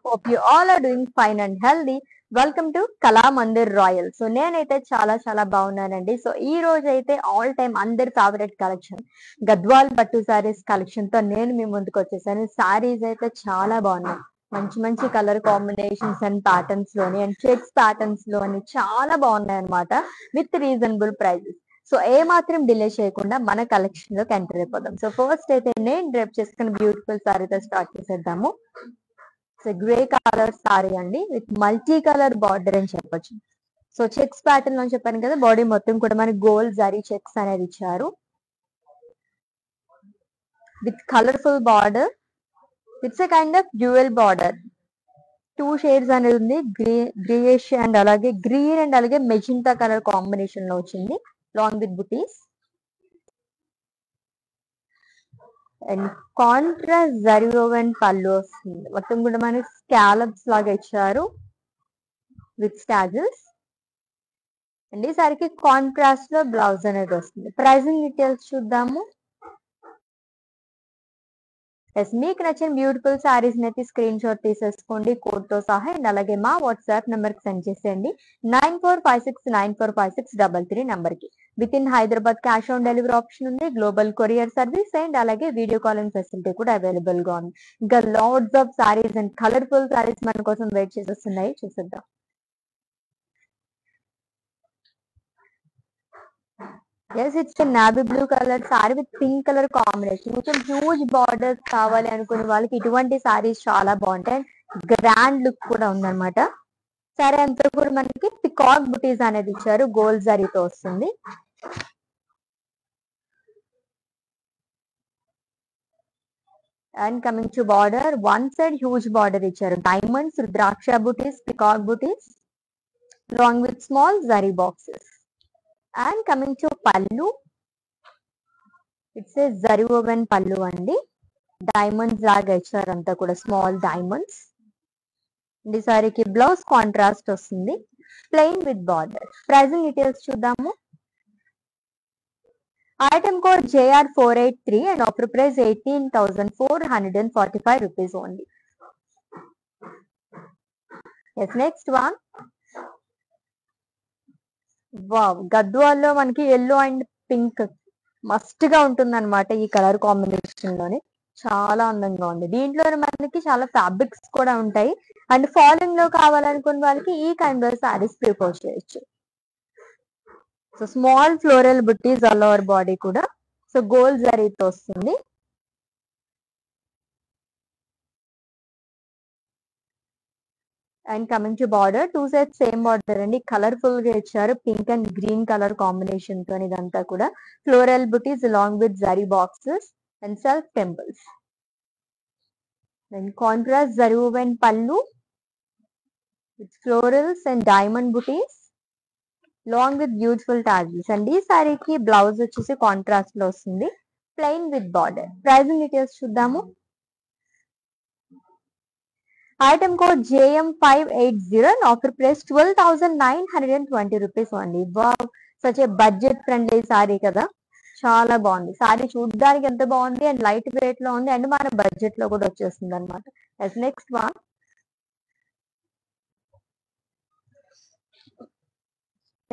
Hope you all are doing fine and healthy. Welcome to Kalamandir royal. So నేనైతే చాలా బాగున్నానండి. So ఈ రోజు అయితే ఆల్ టైమ్ అందరి ఫేవరెట్ కలెక్షన్ గద్వాల్ పట్టు సారీస్ కలెక్షన్ తో నేను మీ ముందుకు వచ్చేసాను. సారీస్ అయితే చాలా బాగున్నాయి. మంచి కలర్ కాంబినేషన్స్ అండ్ ప్యాటర్న్స్ లోని అండ్ చెక్స్ ప్యాటర్న్స్ లోని చాలా బాగున్నాయి అనమాట, విత్ రీజనబుల్ ప్రైజెస్. సో ఏ మాత్రం డిలే చేయకుండా మన కలెక్షన్ లోకి ఎంటర్ అయిపోదాం. సో ఫస్ట్ అయితే నేను డ్రెప్ చేసుకున్న బ్యూటిఫుల్ సారీతో స్టార్ట్ చేసేద్దాము. సో గ్రే కలర్ సారీ అండి, విత్ మల్టీ కలర్ బార్డర్ అని చెప్పొచ్చు. సో చెక్స్ ప్యాటర్న్ లో చెప్పాను కదా, బాడీ మొత్తం కూడా మనకి గోల్డ్ జరీ చెక్స్ అనేది ఇచ్చారు, with colourful border. It's a kind of dual border. 2 shades అనేది ఉంది, గ్రేష్ అండ్ అలాగే గ్రీన్ అండ్ అలాగే మెజెంటా కలర్ కాంబినేషన్ లో వచ్చింది, long with butis. And contrast zari woven pallu వస్తుంది. మొత్తం కూడా మనకి స్కాలప్స్ లాగా ఇచ్చారు విత్ స్టాజిల్స్. అండ్ ఈసారికి కాంట్రాస్ట్ లో బ్లౌజ్ అనేది వస్తుంది. ప్రైజింగ్ డీటెయిల్స్ చూద్దాము. ఎస్, మీకు నచ్చిన బ్యూటిఫుల్ సారీస్ అయితే స్క్రీన్ షాట్ తీసేసుకోండి కోడ్ తో సహా. అండ్ అలాగే మా వాట్సాప్ నెంబర్ కి సెండ్ చేసేయండి 9456945633 నెంబర్ కి. With in Hyderabad cash on delivery option ఉంది, గ్లోబల్ కొరియర్ సర్వీస్ అండ్ అలాగే వీడియో కాలింగ్ ఫెసిలిటీ కూడా అవైలబుల్ గా ఉంది. ఇంకా lots of saris and colourful saris మన కోసం వెయిట్ చేసేస్తున్నాయి, చూసేద్దాం. Yes, it's navy blue colour sari with pink colour combination. కొంచెం హ్యూజ్ బార్డర్స్ కావాలి అనుకునే వాళ్ళకి ఇటువంటి సారీస్ చాలా బాగుంటాయి. గ్రాండ్ లుక్ కూడా ఉందన్నమాట. సారీ అంతా కూడా మనకి పికాక్ బుటీస్ అనేది ఇచ్చారు, గోల్డ్ జరీతో వస్తుంది. And coming to border, one side huge border ఇచ్చారు, diamonds, rudraksha butis, peacock buttis, long with small zari boxes. And coming to పళ్ళు, it's a zari woven pallu అండి, డైమండ్స్ లాగా ఇచ్చారు, అంతా కూడా స్మాల్ డైమండ్స్. ఈ సారీకి బ్లౌజ్ కాంట్రాస్ట్ వస్తుంది, plain with border. Pricing details చూద్దాము. Item code JR483 and offer price 18,445 rupees only. Yes, next one. Wow, గద్వాల్లో మనకి ఎల్లో అండ్ పింక్ మస్ట్ గా ఉంటుంది అనమాట. ఈ కలర్ కాంబినేషన్ లోనే చాలా అందంగా ఉంది. దీంట్లో మనకి చాలా ఫ్యాబ్రిక్స్ కూడా ఉంటాయి. అండ్ ఫాలింగ్ లో కావాలనుకున్న వాళ్ళకి ఈ కైండ్ ఆఫ్ సారీస్ ప్రిఫర్ చేయొచ్చు. So small floral buttis all over body కూడా. సో గోల్డ్ జరీతో వస్తుంది. And coming to border, 2 sides same border అండి, కలర్ఫుల్ గా ఇచ్చారు, pink and green colour combination తో. ఇదంతా కూడా floral buttis along with zari boxes and self temples. And contrast zari woven pallu with florals and diamond buttis long with beautiful tassels. And ఈ సారీకి blouse వచ్చేసి contrast లో వస్తుంది, plain with border. Pricing details చూద్దాము. Item code JM580 and offer price 12,920 rupees only. Wow, such a budget friendly sari కదా, చాలా బాగుంది. Sorry చూడడానికి ఎంత బాగుంది అండ్ లైట్ వెయిట్ లో ఉంది అండ్ మన బడ్జెట్ లో కూడా వచ్చేస్తుంది అనమాట. Next one.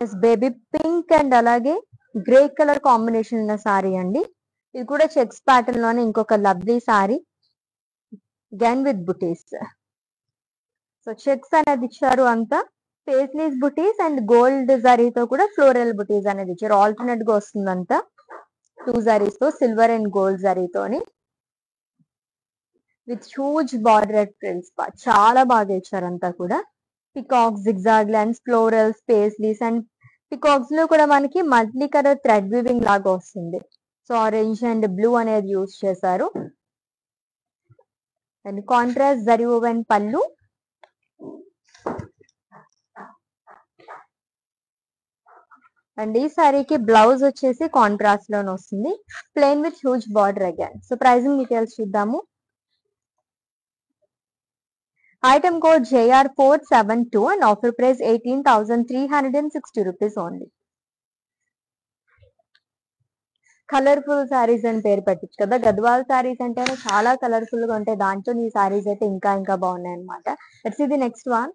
Yes, baby pink and అలాగే గ్రే కలర్ కాంబినేషన్ ఉన్న సారీ అండి. ఇది కూడా చెక్స్ ప్యాటర్న్ లోనే ఇంకొక లవ్లీ సారీ, గన్ విత్ బుటీస్. సో చెక్స్ అనేది ఇచ్చారు, అంతా పేస్లీస్ బుటీస్ అండ్ గోల్డ్ జరీతో కూడా ఫ్లోరల్ బుటీస్ అనేది ఇచ్చారు. ఆల్టర్నేట్ గా వస్తుంది అంతా 2 జరీస్ తో, సిల్వర్ అండ్ గోల్డ్ జరీతోని, విత్ హ్యూజ్ బార్డర్ ప్రిల్స్. చాలా బాగా ఇచ్చారు అంతా కూడా. Peacocks, zigzag lines, florals, paisleys and peacocks లో కూడా మనకి మల్టీ కలర్ థ్రెడ్ వీవింగ్ లాగా వస్తుంది. సో ఆరెంజ్ అండ్ బ్లూ అనేది యూజ్ చేశారు. And contrast zari woven pallu. And ఈ సారీకి బ్లౌజ్ వచ్చేసి కాంట్రాస్ట్ లోనే వస్తుంది, plain with huge border again. So pricing details చూద్దాము. Item code JR472 and offer price 18,360 rupees only. Colourful saris అని పేరు పెట్టచ్చు కదా. గద్వాల్ శారీస్ అంటే చాలా కలర్ఫుల్ గా ఉంటాయి. దాంట్లో ఈ శారీస్ అయితే ఇంకా ఇంకా బాగున్నాయి అనమాట. Let's see the next one.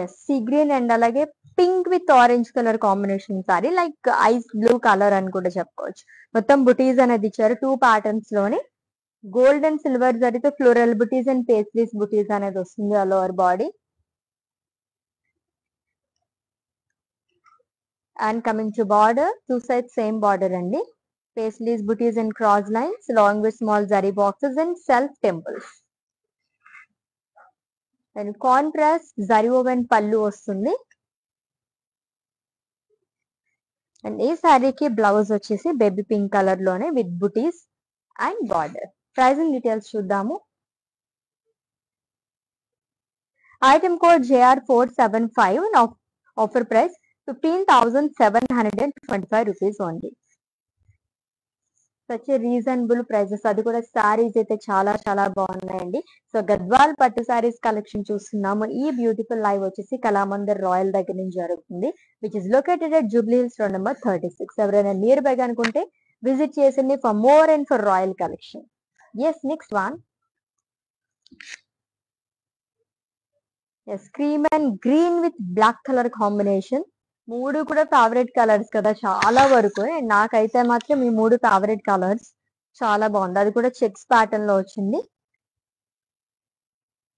Yes, sea green and అలాగే pink with orange colour combination sari, like ice blue colour అని కూడా చెప్పుకోవచ్చు. మొత్తం బుటీస్ అనేది ఇచ్చారు 2 ప్యాటర్న్స్ లోని. గోల్డ్ అండ్ సిల్వర్ జరితో floral buttis and paisleys butis అనేది వస్తుంది all over body. And coming to border, 2 sides same border అండి. Paisleys buttis and cross lines long with small zari boxes and self temples. And contrast zari woven pallu వస్తుంది. And ఈ శారీకి blouse వచ్చేసి baby pink colour లోనే with butis and border. Pricing details చూద్దాము. Item code JR475 and offer price 15,725 rupees only. Such reasonable prices, అది కూడా శారీస్ అయితే చాలా చాలా బాగున్నాయండి. సో గద్వాల్ పట్టు శారీస్ కలెక్షన్ చూస్తున్నాము. ఈ బ్యూటిఫుల్ లైవ్ వచ్చేసి కళామందిర్ రాయల్ దగ్గర నుంచి జరుగుతుంది, which is located at Jubilee Hills road number 36. ఎవరైనా నియర్ బై అనుకుంటే విజిట్ చేసింది for more and for Royal collection. Yes, next one. Yes, cream and green with black colour combination. మూడు కూడా ఫేవరెట్ కలర్స్ కదా చాలా వరకు. నాకైతే మాత్రం ఈ మూడు ఫేవరెట్ కలర్స్. చాలా బాగుంది, అది కూడా చెక్స్ ప్యాటర్న్ లో వచ్చింది.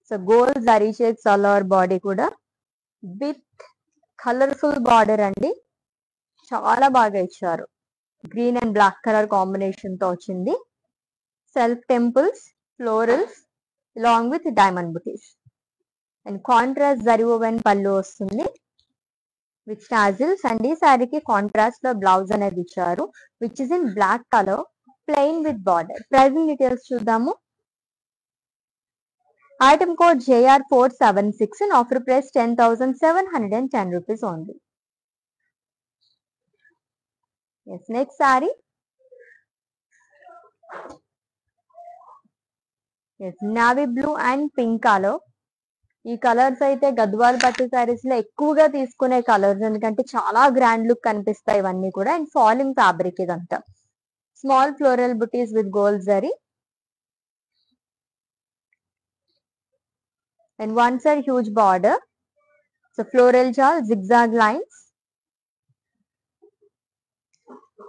So gold zari checks all over body కూడా విత్ కలర్ఫుల్ బార్డర్ అండి. చాలా బాగా ఇచ్చారు. Green and black colour combination తో వచ్చింది. Self temples, florals along with diamond buttis. And contrast zari woven pallu వస్తుంది విత్ టాజిల్స్. అండ్ ఈ శారీకి కాంట్రాస్ట్ లో బ్లౌజ్ అనేది ఇచ్చారు, which is in black colour plain with border. Pricing details చూద్దాము. Item code JR476 and offer price 10,710 rupees only. Yes, next saree. Yes, navy blue and pink color. ఈ colours అయితే గద్వాల్ పట్టు శారీస్ లో ఎక్కువగా తీసుకునే కలర్స్, ఎందుకంటే చాలా గ్రాండ్ లుక్ కనిపిస్తాయి ఇవన్నీ కూడా. అండ్ ఫాలింగ్ ఫ్యాబ్రిక్ ఇదంతా. Small floral buttis with gold zari. And one side huge border. So floral jal, zigzag lines.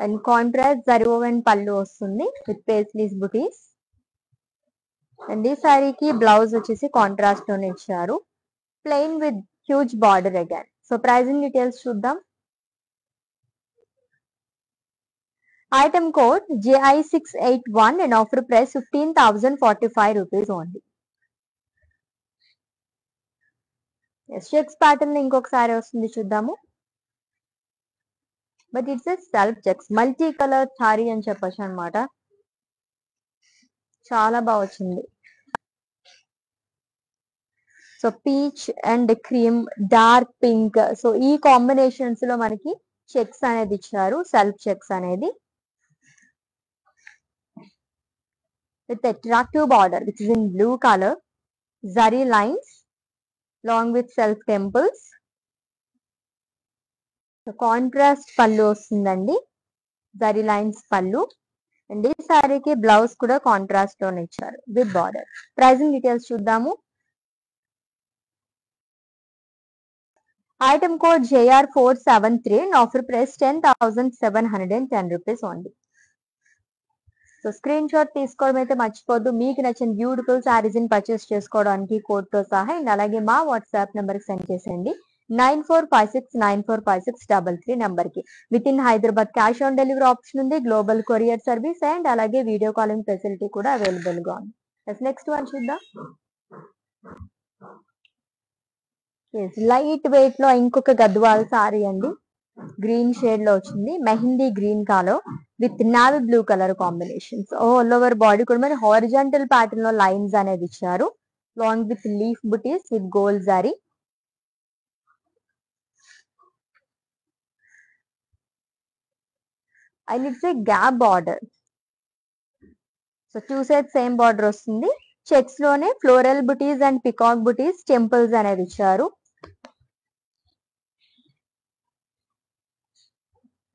And contrast zari woven pallu వస్తుంది with paisleys booties. And ఈ సారీకి బ్లౌజ్ వచ్చేసి కాంట్రాస్ట్ లోనే ఇచ్చారు, plain with huge border again. So pricing details చూద్దాం. Item code JI681 and offer price 15,045 rupees only. Checks pattern ఇంకొక సారీ వస్తుంది చూద్దాము. But it's self checks, multi colour sari అని చెప్పొచ్చు అనమాట. చాలా బాగా వచ్చింది. సో peach and cream, dark pink, so ఈ కాంబినేషన్స్ లో మనకి చెక్స్ అనేది ఇచ్చారు, సెల్ఫ్ చెక్స్ అనేది with attractive border which is in blue colour, zari lines along with self temples. So contrast పళ్ళు వస్తుందండి, జరీ లైన్స్ పళ్ళు. అండ్ ఈ సారీకి బ్లౌజ్ కూడా కాంట్రాస్ట్ లోనే ఇచ్చారు విత్ బార్డర్. ప్రైజింగ్ డీటెయిల్స్ చూద్దాము. Item code JR473 and offer price 10,710 rupees only. So screen shot తీసుకోవడం అయితే మర్చిపోద్దు. మీకు నచ్చిన బ్యూటిఫుల్ శారీస్ ని పర్చేస్ చేసుకోవడానికి కోడ్ తో సహా. అండ్ అలాగే మా వాట్సాప్ నెంబర్ కి సెండ్ చేసేయండి 9456945633 నెంబర్ కి. With in Hyderabad cash on delivery option ఉంది, గ్లోబల్ కొరియర్ సర్వీస్ అండ్ అలాగే వీడియో కాలింగ్ ఫెసిలిటీ కూడా అవైలబుల్ గా ఉంది. నెక్స్ట్ వన్ చూద్దాం. లైట్ వెయిట్ లో ఇంకొక గద్వాల్ సారీ అండి. గ్రీన్ షేడ్ లో వచ్చింది, mehndi green colour with navy blue colour combinations. All over body కూడా మరి హారిజాంటల్ ప్యాటర్న్ లో లైన్స్ అనేది ఇచ్చారు, long with leaf buttis with gold zari. And it's a gap border. So 2 sides same border వస్తుంది. Checks లోనే floral buttis and peacock buttis, temples అనేది ఇచ్చారు.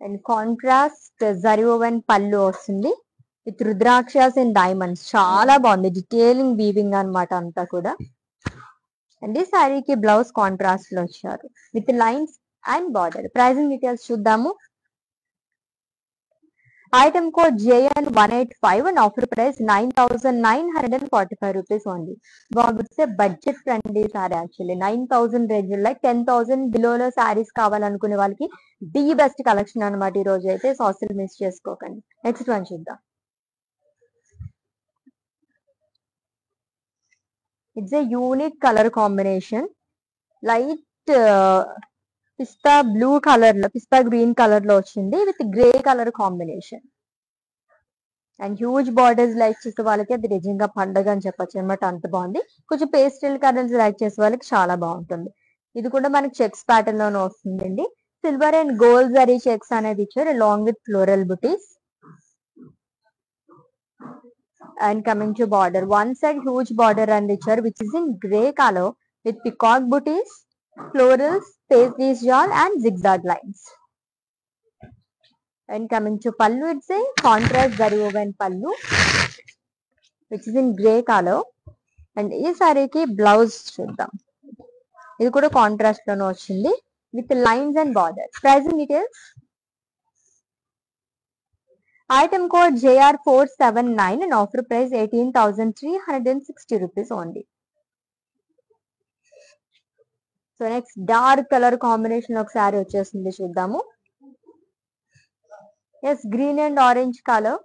And contrast zari woven pallu వస్తుంది విత్ రుద్రాక్షస్ అండ్ డైమండ్స్. చాలా బాగుంది, డీటెయిలింగ్ వీవింగ్ అన్నమాట అంతా కూడా. అండ్ ఈ శారీకి బ్లౌజ్ కాంట్రాస్ట్ లో వచ్చారు with lines and border. Pricing details చూద్దాము. Item code JN185 and offer price 9,945 rupees only. Wow, it's a budget friendly saree actually. 9,000 range, like 10,000 below లో సారీస్ కావాలనుకునే వాళ్ళకి ది బెస్ట్ కలెక్షన్ అన్నమాట ఈ రోజు అయితే. సాసులు మిస్ చేసుకోకండి. నెక్స్ట్ వన్ చూద్దాం. It's a unique colour combination. Light pista blue colour లో, పిస్తా గ్రీన్ కలర్ లో వచ్చింది with grey colour combination. And huge borders like చేసే వాళ్ళకి అది నిజంగా పండగ అని చెప్పొచ్చు అనమాట, అంత బాగుంది. కొంచెం పేస్టల్ కలర్స్ లైక్ చేసే వాళ్ళకి చాలా బాగుంటుంది. ఇది కూడా మనకి చెక్స్ ప్యాటర్న్ లోనే వస్తుందండి. Silver and gold zari checks అనేది ఇచ్చారు along with floral buttis. And coming to border, one side huge border అనేది ఇచ్చారు which is in grey colour with peacock buttis, florals, paisleys jaal and zigzag lines. And coming to pallu, it's a contrast zari woven pallu which is in grey color. And ఈ సారీకి blouse చూద్దాం. ఇది కూడా contrast లోనే వచ్చింది with lines and border. Pricing details. Item code JR479 and offer price 18,360 rupees only. So next dark colour combination ఒక సారీ వచ్చేస్తుంది, చూద్దాము. Yes, green and orange colour.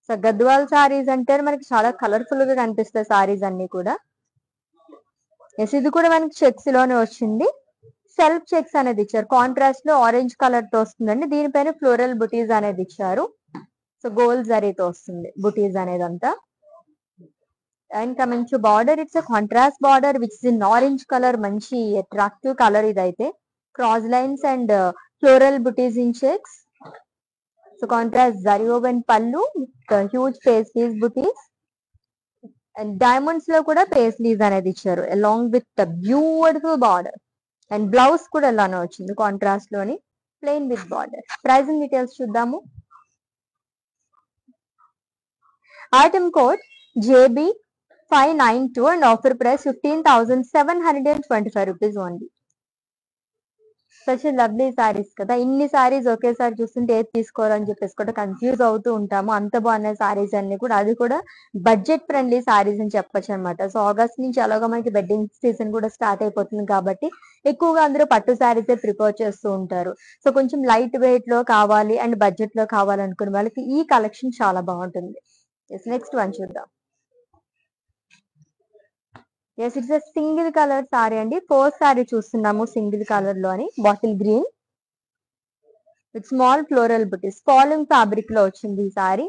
So Gadwal saris అంటే మనకి చాలా కలర్ఫుల్ గా కనిపిస్తాయి సారీస్ అన్ని కూడా. ఎస్, ఇది కూడా మనకి చెక్స్ లోనే వచ్చింది. సెల్ఫ్ చెక్స్ అనేది ఇచ్చారు, కాంట్రాస్ట్ లో ఆరెంజ్ కలర్ తో వస్తుందండి. దీనిపైన ఫ్లోరల్ బుటీస్ అనేది ఇచ్చారు. సో గోల్డ్ జరీతో వస్తుంది బుటీస్ అనేది అంతా. And coming to border, it's contrast border which is in orange colour. మంచి అట్రాక్టివ్ కలర్ ఇదైతే. Cross lines and floral buttis in checks. So contrast zari woven pallu with huge paisleys buttis. And diamonds లో కూడా paisleys అనేది ఇచ్చారు along with beautiful border. And blouse కూడా ఎలానే వచ్చింది contrast లోని, plain with border. Pricing details చూద్దాము. Item code JB592 and offer price 15,725 rupees only. Such lovely saris కదా. ఇన్ని సారీస్ ఒకేసారి చూస్తుంటే ఏది తీసుకోవాలని చెప్పేసి కూడా కన్ఫ్యూజ్ అవుతూ ఉంటాము, అంత బాగున్నాయి సారీస్ అన్ని కూడా. అది కూడా బడ్జెట్ ఫ్రెండ్లీ సారీస్ అని చెప్పొచ్చు అనమాట. సో ఆగస్ట్ నుంచి అలాగా మనకి వెడ్డింగ్ సీజన్ కూడా స్టార్ట్ అయిపోతుంది కాబట్టి ఎక్కువగా అందరూ పట్టు సారీసే ప్రిఫర్ చేస్తూ ఉంటారు. సో కొంచెం లైట్ వెయిట్ లో కావాలి అండ్ బడ్జెట్ లో కావాలనుకునే వాళ్ళకి ఈ కలెక్షన్ చాలా బాగుంటుంది. నెక్స్ట్ వన్ చూద్దాం. Yes, it's a single colour sari అండి. ఫస్ట్ సారీ చూస్తున్నాము సింగిల్ కలర్ లో అని, bottle green with small floral buttis. Falling fabric లో వచ్చింది ఈ sari.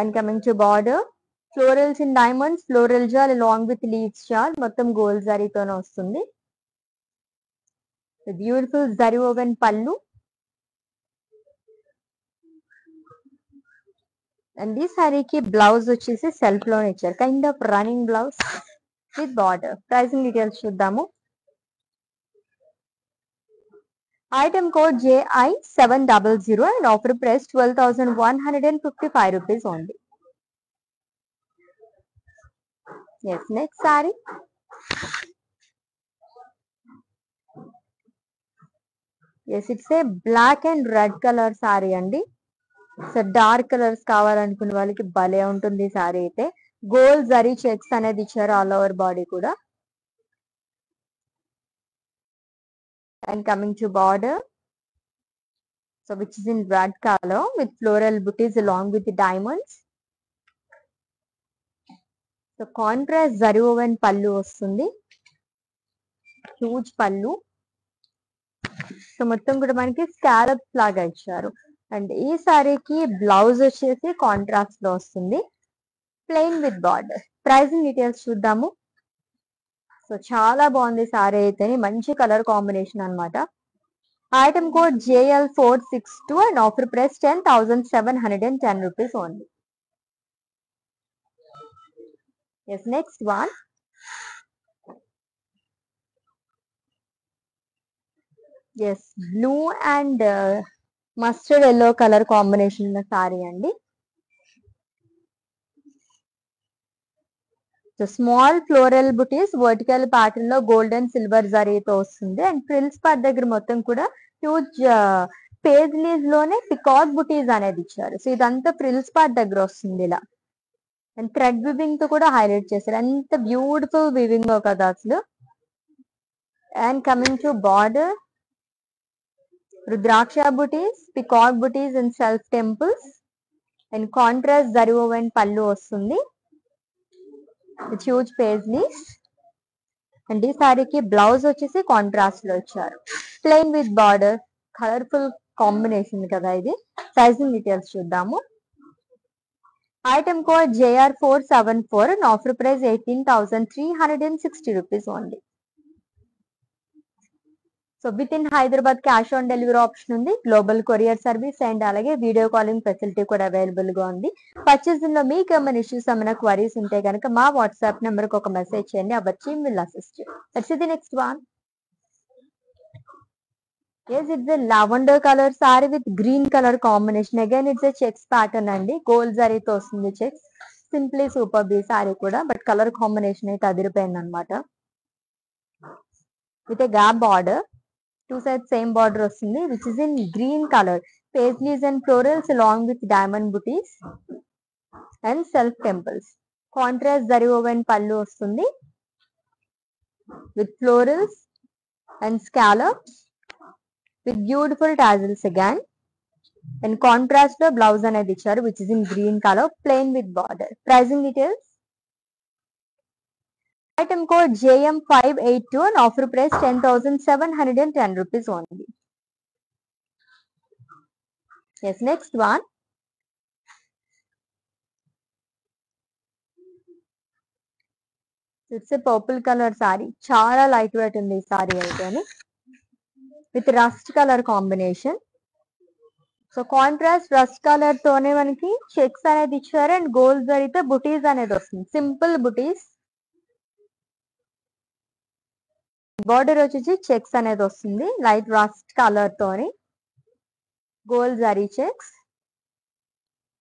And coming to border, florals in diamonds, floral jaal along with leaves jaal, మొత్తం గోల్డ్ జరీతోనే వస్తుంది. Beautiful zari woven pallu. And ఈ సారీకి బ్లౌజ్ వచ్చేసి సెల్ఫ్ లోనే ఇచ్చారు, kind of running blouse with border. Pricing details చూద్దాము. Item code JI700 and offer price 12,155 rupees only. Yes, next saree. Yes, it's a black and red color saree అండి. So dark colours కావాలనుకునే వాళ్ళకి భలే ఉంటుంది sorry అయితే. Gold zari checks అనేది ఇచ్చారు all over body కూడా. And coming to border, so which is in red colour with floral buttis along with diamonds. So contrast zari woven pallu వస్తుంది, హ్యూజ్ పళ్ళు. సో మొత్తం కూడా మనకి స్కాలప్స్ లాగా ఇచ్చారు. అండ్ ఈ సారీకి బ్లౌజ్ వచ్చేసి కాంట్రాస్ట్ లో వస్తుంది, plain with border. Pricing details చూద్దాము. సో చాలా బాగుంది సారీ అయితే, మంచి కలర్ కాంబినేషన్ అన్నమాట. Item code JL462 and offer price 10,710 rupees only. Yes, next one. Yes, blue and mustard yellow colour combination ఉన్న సారీ అండి. So small floral butis vertical pattern లో gold and silver జరీతో వస్తుంది. అండ్ ఫ్రిల్స్ పార్ట్ దగ్గర మొత్తం కూడా huge paisleys లోనే peacock బుటీస్ అనేది ఇచ్చారు. సో ఇదంతా ఫ్రిల్స్ పార్ట్ దగ్గర వస్తుంది ఇలా. అండ్ థ్రెడ్ వివింగ్ తో కూడా హైలైట్ చేశారు. ఎంత బ్యూటిఫుల్ వివింగ్ కదా అసలు. And coming to border, rudraksha butis, peacock butis and self temples and contrast zari woven pallu వస్తుంది విత్ హ్యూజ్ పేజ్లీస్. అండ్ ఈ సారీకి బ్లౌజ్ వచ్చేసి కాంట్రాస్ట్ లో ఇచ్చారు. Plain with border, colourful combination కదా ఇది. సైజింగ్ డీటెయిల్స్ చూద్దాము. Item code JR474 and offer price 18,360 rupees only. So with in Hyderabad cash on delivery option ఉంది, గ్లోబల్ కొరియర్ సర్వీస్ అండ్ అలాగే వీడియో కాలింగ్ ఫెసిలిటీ కూడా available గా ఉంది. పర్చేసింగ్ లో మీకు ఏమైనా ఇష్యూస్ ఏమైనా క్వరీస్ ఉంటే కనుక మా వాట్సాప్ నెంబర్ కి ఒక మెసేజ్ చేయండి. Our team will assist you. Let's see the next one. Yes, it's a lavender color saree with green color combination. Again, it's a checks pattern అండి. గోల్డ్ జరీతో వస్తుంది చెక్స్. సింప్లీ సూపర్ ఈ సారీ కూడా, but colour combination అయితే అదిరిపోయింది అనమాట. With a gap border, two side same border వస్తుంది which is in green colour. Paisleys and florals along with diamond buttis and self temples. Contrast zari woven pallu వస్తుంది with florals and scallops with beautiful tassels again. And contrast లో blouse అనేది ఇచ్చారు which is in green color, plain with border. Pricing details. Item code JM582 and offer price 10,710 rupees only. Yes, next one. It's a purple color saree. చాలా light weight ఉంది ఈ sorry అయితే, with rust colour combination. So contrast rust colour తోనే మనకి checks అనేది ఇచ్చారు and gold జరీతో బుటీస్ అనేది వస్తుంది. సింపుల్ బుటీస్. బార్డర్ వచ్చేసి చెక్స్ అనేది వస్తుంది లైట్ రస్ట్ కలర్ తోని. Gold zari checks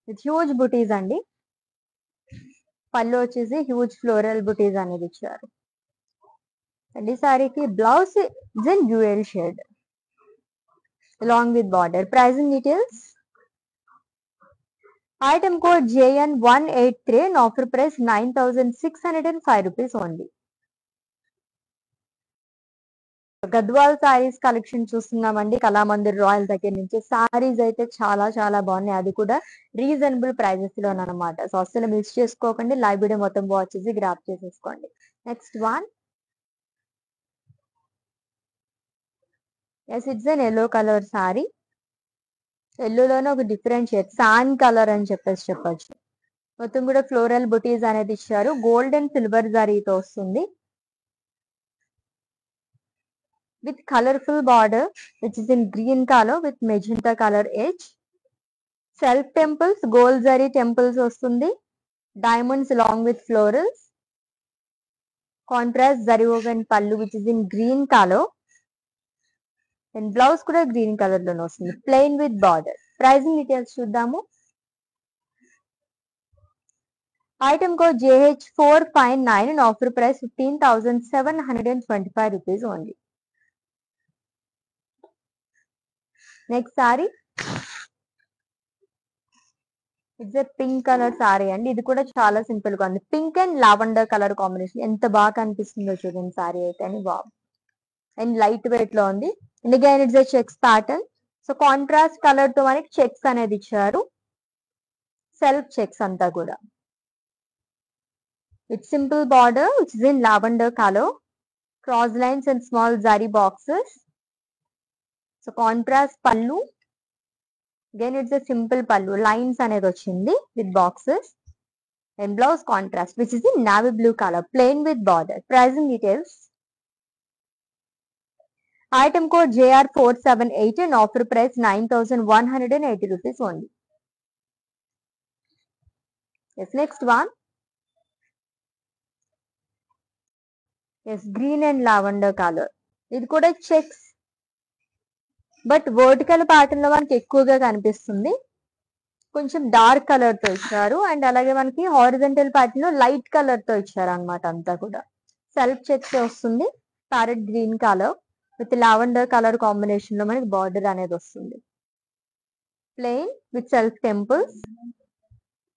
with huge బుటీస్ అండి. పళ్ళు వచ్చేసి హ్యూజ్ ఫ్లోరల్ బుటీస్ అనేది ఇచ్చారు. అండ్ ఈ సారీకి blouse is in dual shade along with border. Pricing details. Item code JN183 and offer price 9,605 rupees only. Gadwal saris collection చూస్తున్నామండి కళామందిర్ రాయల్ దగ్గర నుంచి. సారీస్ అయితే చాలా చాలా బాగున్నాయి, అది కూడా రీజనబుల్ ప్రైజెస్ లో అనమాట. సో అసలు మిస్ చేసుకోకండి, లైవ్ వీడియో మొత్తం వాచ్ చేసి గ్రాప్ చేసేసుకోండి. Next one. Yes, it's an yellow colour sari. ఎల్లోలోనే ఒక డిఫరెంట్ షేడ్ సాన్ కలర్ అని చెప్పొచ్చు. మొత్తం కూడా ఫ్లోరల్ బుటీస్ అనేది ఇచ్చారు. గోల్డ్ అండ్ సిల్వర్ జరీతో వస్తుంది with colourful border which is in green colour with magenta colour edge. Self temples, gold zari temples వస్తుంది. Diamonds along with florals. Contrast zari woven pallu which is in green colour and blouse కూడా green colour లోనే వస్తుంది, plain with border. Pricing details చూద్దాము. Item code JH459 and offer price 15,725 rupees only. Next saree. It's a pink color saree అండి. ఇది కూడా చాలా simple గా ఉంది. Pink and lavender colour combination ఎంత బాగా కనిపిస్తుందో చూడండి సారీ అయితే అని. బాబు అండ్ లైట్ వెయిట్ లో ఉంది. And again it's a checks pattern. So contrast colour తో మనకి చెక్స్ అనేది ఇచ్చారు. సెల్ఫ్ చెక్స్ అంతా కూడా with simple border which is in lavender color, cross lines and small zari boxes. So contrast pallu, again it's a simple pallu, lines అనేది వచ్చింది with boxes and blouse contrast which is in navy blue color, plain with border. Pricing details. Item code JR478 and offer price 9,180 rupees only. Yes, next one. Yes, green and lavender colour. ఇది కూడా checks but vertical pattern లో మనకి ఎక్కువగా కనిపిస్తుంది. కొంచెం dark colour తో ఇచ్చారు and అలాగే మనకి హారిజంటల్ ప్యాటర్న్ లో లైట్ కలర్ తో ఇచ్చారు అనమాట. అంతా కూడా సెల్ఫ్ చెక్స్ వస్తుంది. Parrot green colour with lavender colour combination లో మనకి బార్డర్ అనేది వస్తుంది. Plain with self temples.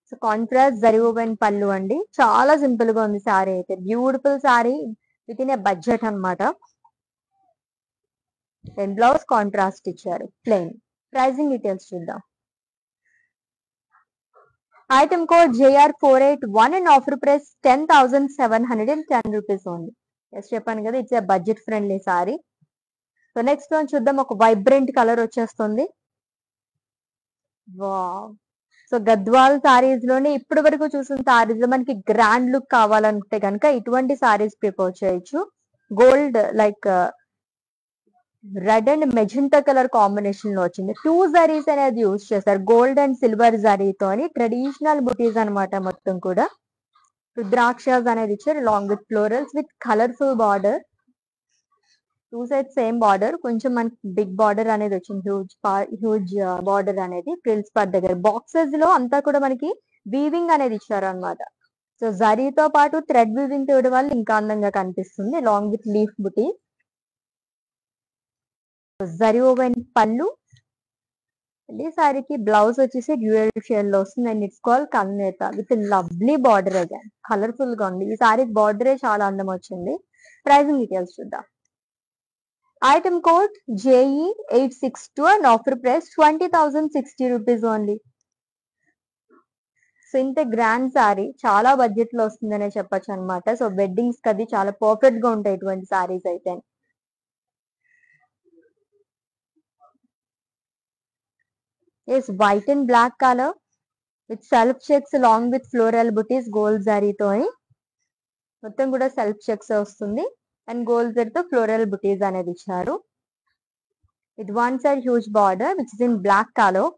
So contrast zari woven pallu అండి. చాలా సింపుల్ గా ఉంది సారీ అయితే. Beautiful sari with in a budget అనమాట. అండ్ బ్లౌజ్ కాంట్రాస్ట్ ఇచ్చారు ప్లెయిన్. ప్రైజింగ్ డీటెయిల్స్ చూద్దాం. Item code JR481 and offer price 10,710 rupees only. Yes చెప్పాను కదా, it's budget friendly sorry. So next one చూద్దాం. ఒక వైబ్రెంట్ కలర్ వచ్చేస్తుంది. వావ్. సో గద్వాల్ సారీస్ లోనే ఇప్పటి వరకు చూసిన సారీస్ లో మనకి గ్రాండ్ లుక్ కావాలనుకుంటే కనుక ఇటువంటి సారీస్ ప్రిఫర్ చేయొచ్చు. Gold like red and magenta colour combination లో వచ్చింది. 2 జరీస్ అనేది యూజ్ చేస్తారు. గోల్డ్ అండ్ సిల్వర్ జరీతో ట్రెడిషనల్ బుటీస్ అనమాట. మొత్తం కూడా రుద్రాక్షస్ అనేది ఇచ్చారు long with florals with colourful border. 2 side same border. కొంచెం మనకి బిగ్ బార్డర్ అనేది వచ్చింది. హ్యూజ్ బార్డర్ అనేది ఫ్రిల్స్ పార్ట్ దగ్గర. బాక్సెస్ లో అంతా కూడా మనకి వీవింగ్ అనేది ఇచ్చారు అనమాట. సో జరీతో పాటు థ్రెడ్ వీవింగ్ తోటి వల్ల ఇంకా అందంగా కనిపిస్తుంది. Long with leaf buti. Zari woven పళ్ళు. ఈ సారీకి బ్లౌజ్ వచ్చేసి డ్యూయల్ షేడ్ లో వస్తుంది and it's call kalnetha with lovely border. Again colourful గా ఉంది. ఈ సారీ బార్డరే చాలా అందం వచ్చింది. ప్రైజింగ్ డీటెయిల్స్ చూద్దాం. Item code JE862 and offer price 20,060 rupees only. So ఇంత గ్రాండ్ సారీ చాలా బడ్జెట్ లో వస్తుందనే చెప్పొచ్చు అనమాట. సో వెడ్డింగ్స్ కది చాలా పర్ఫెక్ట్ గా ఉంటాయి ఇటువంటి సారీస్ అయితే. Yes white and black colour with self checks long with floral buttis gold జరీతో. మొత్తం కూడా సెల్ఫ్ చెక్స్ వస్తుంది అండ్ గోల్డ్ జరీతో ఫ్లోరల్ బుటీస్ అనేది ఇచ్చారు. With one side huge border which is in black colour.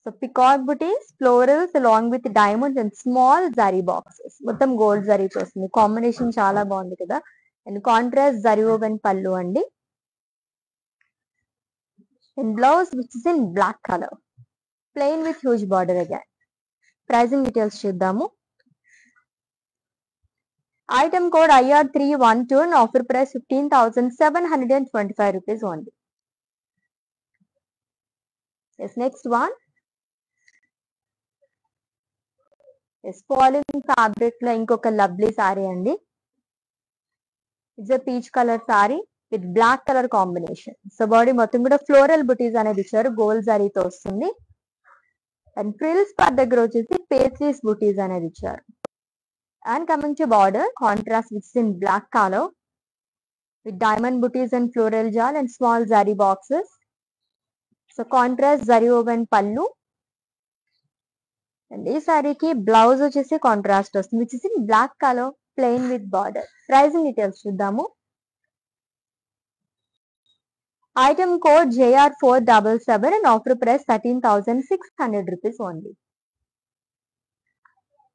So peacock buttis florals along with diamonds and small zari boxes. మొత్తం gold జరీతో వస్తుంది. కాంబినేషన్ చాలా బాగుంది కదా. And contrast zari woven pallu అండి. And blouse which is in black colour plain with huge border. Again pricing details చూద్దాము. Item code IR312 and offer price 15,725 rupees only. Yes, next one. Yes, falling fabric లో ఇంకొక lovely sari అండి. It's a peach colour sari with black colour combination. So body మొత్తం కూడా floral buttis అనేది ఇచ్చారు. Gold జరీతో వస్తుంది అండ్ ఫ్రిల్స్ పార్ట్ దగ్గర వచ్చేసి పేస్లీస్ బుటీస్ అనేది ఇచ్చారు. And coming to border, contrast which is in black color with diamond booties and floral jal and small zari boxes. So contrast zari woven pallu. And this saree ki blouse vachesi contrast vastundi which is in black color plain with border. Pricing details chuddaamu. Item code JR477 and offer price 13,600 rupees only.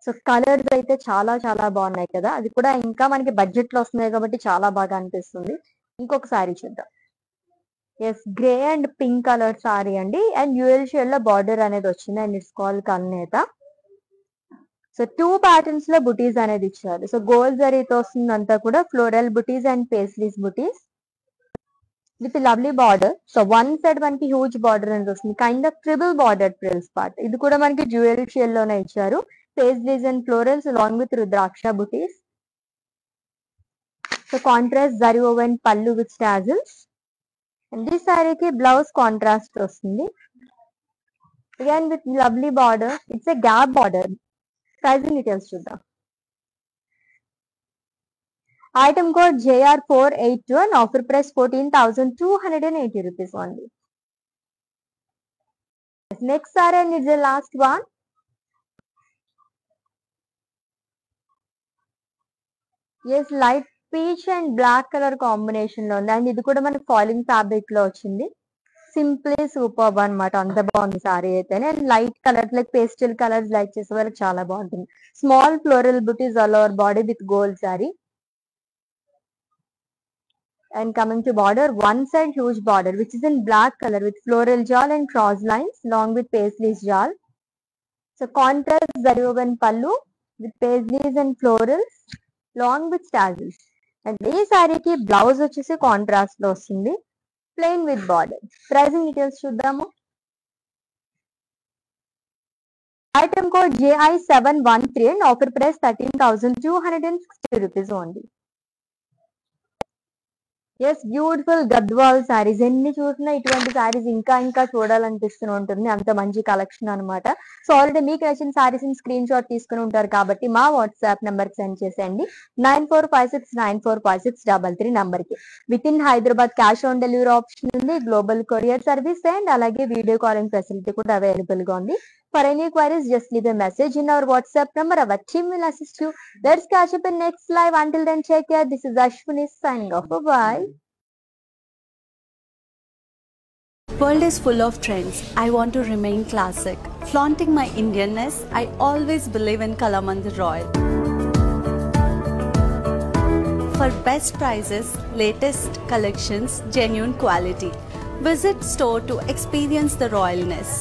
So colours అయితే చాలా చాలా బాగున్నాయి కదా. అది కూడా ఇంకా మనకి budget లో వస్తున్నాయి కాబట్టి చాలా బాగా అనిపిస్తుంది. ఇంకొక సారీ చూద్దాం. Yes grey and pink colour sari అండి. అండ్ డ్యూయల్ షేడ్ లో బార్డర్ అనేది వచ్చింది and it's call kalnetha. So 2 patterns లో బుటీస్ అనేది ఇచ్చారు. సో గోల్డ్ జరీతో వస్తుంది అంతా కూడా floral buttis and paisleys buttis with lovely border. So one side మనకి హ్యూజ్ బార్డర్ అనేది వస్తుంది. Kind of triple border frills part. ఇది కూడా మనకి డ్యూయల్ షేడ్ లోనే ఇచ్చారు. Paisleys and florals along with Rudraksha booties. So contrast zari woven pallu with tassels. And this saree ki blouse contrast vastundi. Again with lovely border. It's a gap border. Pricing details chuddam. Item code JR482 and offer price 14,280 rupees only. Next saree and it's the last one. Yes light peach and black colour combination లో ఉంది and ఇది కూడా మనకి falling fabric లో వచ్చింది. Simply super అనమాట. అంత బాగుంది సారీ అయితే. And light colour like pastel colours like చేసే వాళ్ళకి చాలా బాగుంటుంది. Small floral buttis all over body with gold sorry. And coming to border, one side huge border which is in black color with floral jal and cross lines along with paisley jal. So contrast zari woven pallu with paisleys and florals along with tassels. And ఈ సారీకి blouse వచ్చేసి contrast లో వస్తుంది, plain with border. Pricing details చూద్దాము. Item code JI713 and offer price 13,260 rupees only. Yes, beautiful Gadwal saris. ఎన్ని చూసినా ఇటువంటి శారీస్ ఇంకా ఇంకా చూడాలనిపిస్తూ ఉంటుంది, అంత మంచి కలెక్షన్ అనమాట. సో ఆల్రెడీ మీకు నచ్చిన శారీస్ స్క్రీన్ షాట్ తీసుకుని ఉంటారు కాబట్టి మా వాట్సాప్ నెంబర్ సెండ్ చేసేయండి 9456945633 నంబర్ కి. With in Hyderabad cash on delivery option ఉంది, గ్లోబల్ కొరియర్ సర్వీస్ అండ్ అలాగే వీడియో కాలింగ్ ఫెసిలిటీ కూడా అవైలబుల్ గా ఉంది. For any queries, just leave a message in our WhatsApp number. Our team will assist you. Let's catch up in next live. Until then, take care. This is Ashwini signing off. Bye. World is full of trends. I want to remain classic. Flaunting my Indianness, I always believe in Kalamandir Royal. For best prices, latest collections, genuine quality. Visit store to experience the royalness.